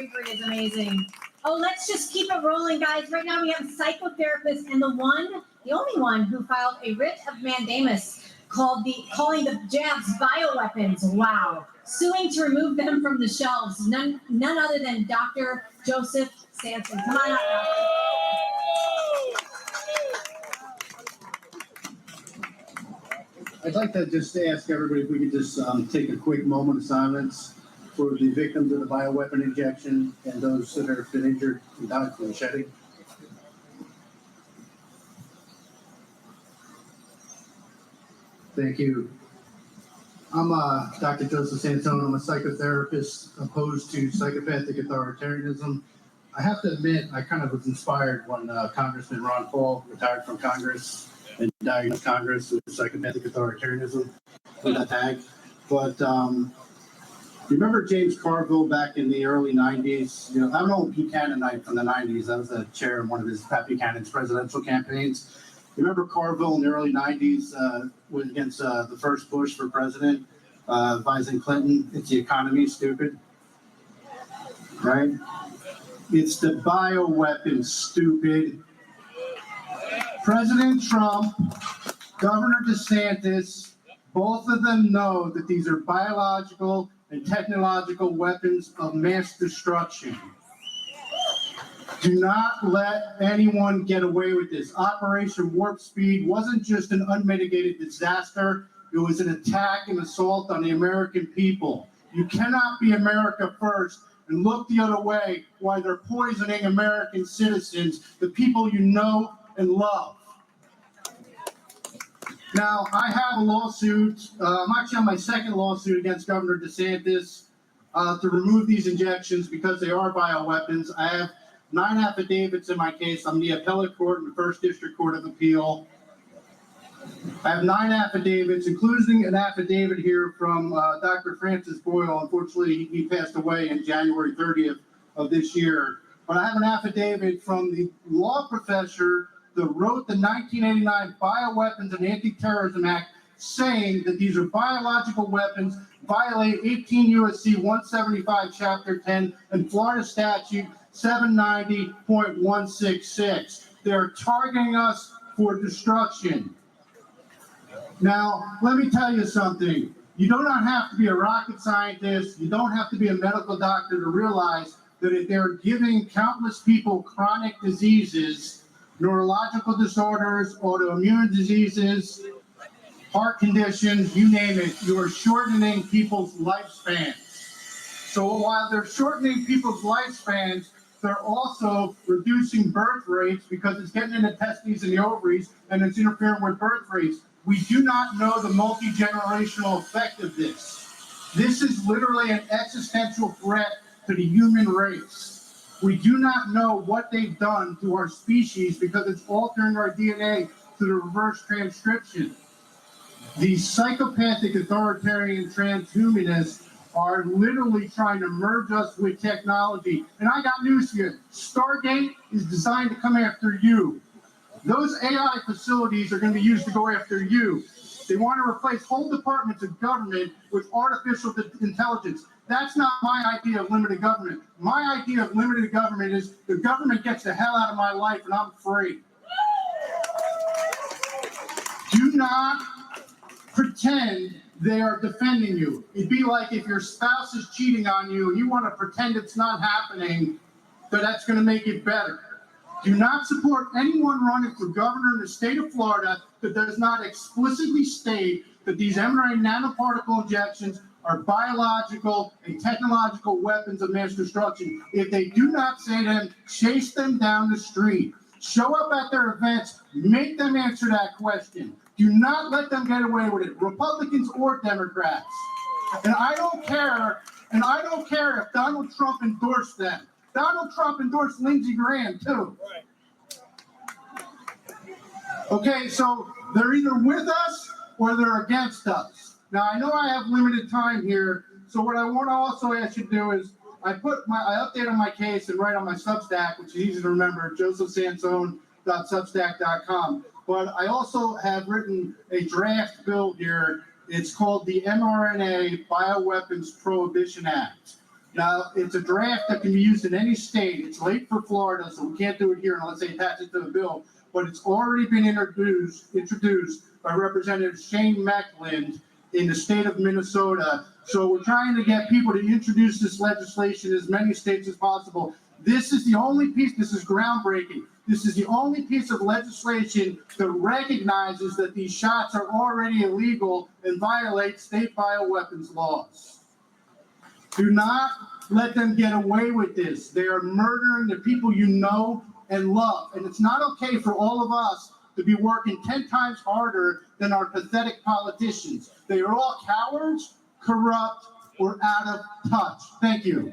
is amazing. Oh, let's just keep it rolling, guys. Right now we have a psychotherapist and the only one who filed a writ of mandamus calling the jabs bioweapons. Wow. Suing to remove them from the shelves. None other than Dr. Joseph Sansone. Come on up, Doctor. I'd like to just ask everybody if we could just take a quick moment of silence for the victims of the bioweapon injection and those that have been injured and died from the shedding. Thank you. I'm Dr. Joseph Sansone. I'm a psychotherapist opposed to psychopathic authoritarianism. I have to admit, I kind of was inspired when Congressman Ron Paul retired from Congress and diagnosed Congress with psychopathic authoritarianism with that tag. But remember James Carville back in the early 90s? You know, I know Buchanan from the 90s. I was the chair in one of his Pat Buchanan's presidential campaigns. Remember Carville in the early 90s was against the first Bush for president, advising Clinton, it's the economy, stupid, right? It's the bioweapon, stupid. President Trump, Governor DeSantis, both of them know that these are biological and technological weapons of mass destruction. Do not let anyone get away with this. Operation Warp Speed wasn't just an unmitigated disaster. It was an attack and assault on the American people. You cannot be America first and look the other way while they're poisoning American citizens, the people you know and love. Now, I have a lawsuit. I'm actually on my second lawsuit against Governor DeSantis to remove these injections because they are bioweapons. I have 9 affidavits in my case. I'm the appellate court in the First District Court of Appeal. I have 9 affidavits, including an affidavit here from Dr. Francis Boyle. Unfortunately, he passed away in January 30th of this year. But I have an affidavit from the law professor that wrote the 1989 Bioweapons and Anti-Terrorism Act saying that these are biological weapons, violate 18 U.S.C. 175, Chapter 10, and Florida Statute 790.166. They're targeting us for destruction. Now, let me tell you something. You do not have to be a rocket scientist. You don't have to be a medical doctor to realize that if they're giving countless people chronic diseases, neurological disorders, autoimmune diseases, heart conditions, you name it, you are shortening people's lifespans. So while they're shortening people's lifespans, they're also reducing birth rates because it's getting in the testes and the ovaries and it's interfering with birth rates. We do not know the multi-generational effect of this. This is literally an existential threat to the human race. We do not know what they've done to our species because it's altering our DNA through the reverse transcription. These psychopathic authoritarian transhumanists are literally trying to merge us with technology. And I got news for you. Stargate is designed to come after you. Those AI facilities are going to be used to go after you. They want to replace whole departments of government with artificial intelligence. That's not my idea of limited government. My idea of limited government is the government gets the hell out of my life and I'm free. Do not pretend they are defending you. It'd be like if your spouse is cheating on you and you want to pretend it's not happening, but that's going to make it better. Do not support anyone running for governor in the state of Florida that does not explicitly state that these mRNA nanoparticle injections are biological and technological weapons of mass destruction. If they do not say them, chase them down the street. Show up at their events, make them answer that question. Do not let them get away with it, Republicans or Democrats. And I don't care if Donald Trump endorsed them. Donald Trump endorsed Lindsey Graham, too. Okay, so they're either with us or they're against us. Now, I know I have limited time here, so what I want to also ask you to do is I updated my case and write on my Substack, which is easy to remember, josephsansone.substack.com. But I also have written a draft bill here. It's called the mRNA Bioweapons Prohibition Act. Now, it's a draft that can be used in any state. It's late for Florida, so we can't do it here unless they attach it to the bill. But it's already been introduced by Representative Shane Meckland in the state of Minnesota. So we're trying to get people to introduce this legislation in as many states as possible. This is the only piece, this is groundbreaking. This is the only piece of legislation that recognizes that these shots are already illegal and violate state bioweapons laws. Do not let them get away with this. They are murdering the people you know and love. And it's not okay for all of us to be working 10 times harder than our pathetic politicians. They are all cowards, corrupt, or out of touch. Thank you.